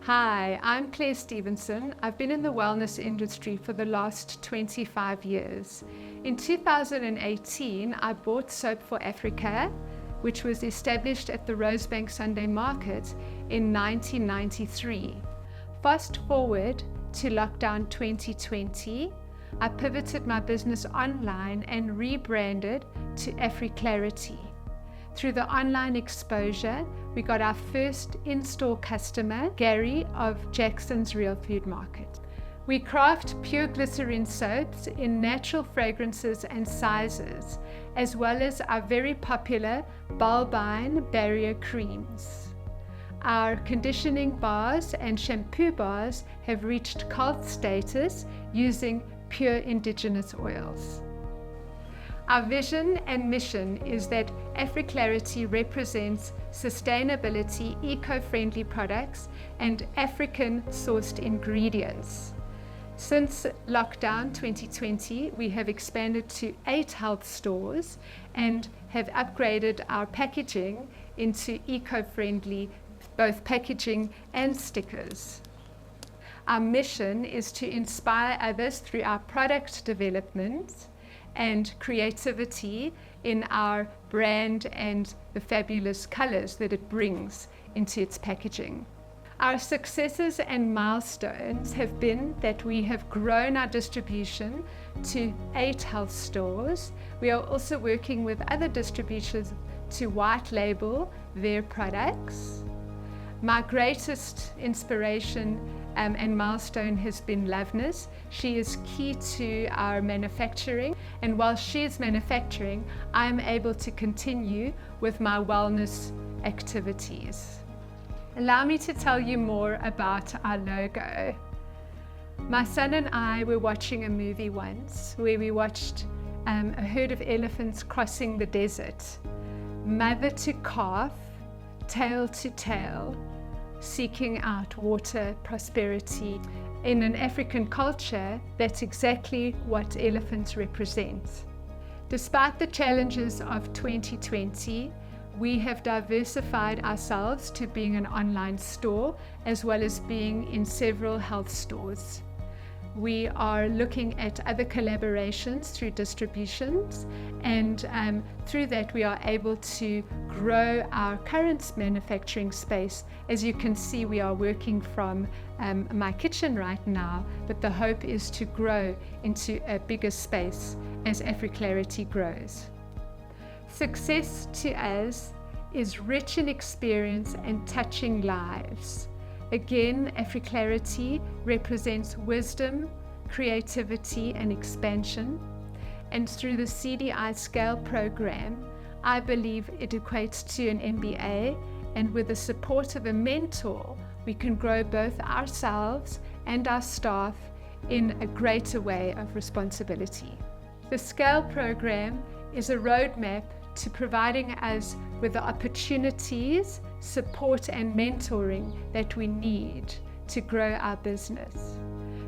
Hi, I'm Claire Stevenson. I've been in the wellness industry for the last 25 years. In 2018, I bought Soap for Africa, which was established at the Rosebank Sunday Market in 1993. Fast forward to lockdown 2020, I pivoted my business online and rebranded to Africlarity. Through the online exposure, we got our first in-store customer, Gary of Jackson's Real Food Market. We craft pure glycerin soaps in natural fragrances and sizes, as well as our very popular Bulbine barrier creams. Our conditioning bars and shampoo bars have reached cult status using pure indigenous oils. Our vision and mission is that Africlarity represents sustainability, eco-friendly products, and African-sourced ingredients. Since lockdown 2020, we have expanded to 8 health stores and have upgraded our packaging into eco-friendly, both packaging and stickers. Our mission is to inspire others through our product development and creativity in our brand and the fabulous colors that it brings into its packaging. Our successes and milestones have been that we have grown our distribution to 8 health stores. We are also working with other distributors to white label their products. My greatest inspiration and milestone has been Loveness. She is key to our manufacturing, and while she is manufacturing, I'm able to continue with my wellness activities. Allow me to tell you more about our logo. My son and I were watching a movie once where we watched a herd of elephants crossing the desert, mother to calf, tail to tail, seeking out water, prosperity. In an African culture, that's exactly what elephants represent. Despite the challenges of 2020, we have diversified ourselves to being an online store as well as being in several health stores. We are looking at other collaborations through distributions, and through that we are able to grow our current manufacturing space. As you can see, we are working from my kitchen right now, but the hope is to grow into a bigger space as Africlarity grows. Success to us is rich in experience and touching lives. Again, Africlarity represents wisdom, creativity, and expansion. And through the CDI SCALE program, I believe it equates to an MBA, and with the support of a mentor, we can grow both ourselves and our staff in a greater way of responsibility. The SCALE program is a roadmap to providing us with the opportunities, support, and mentoring that we need to grow our business.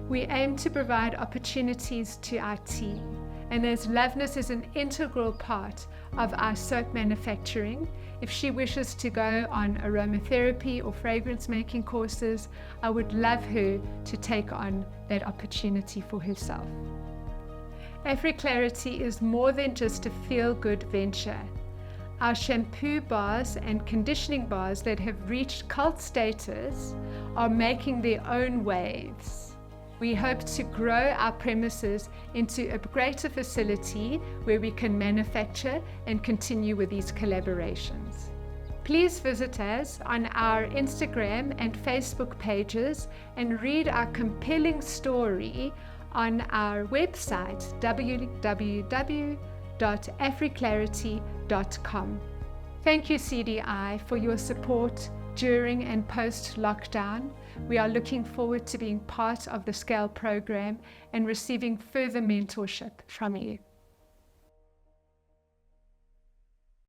We aim to provide opportunities to our team, and as Loveness is an integral part of our soap manufacturing, if she wishes to go on aromatherapy or fragrance making courses, I would love her to take on that opportunity for herself. Africlarity is more than just a feel-good venture. Our shampoo bars and conditioning bars that have reached cult status are making their own waves. We hope to grow our premises into a greater facility where we can manufacture and continue with these collaborations. Please visit us on our Instagram and Facebook pages and read our compelling story on our website www.africlarity.com. Thank you, CDI, for your support during and post-lockdown. We are looking forward to being part of the SCALE program and receiving further mentorship from you.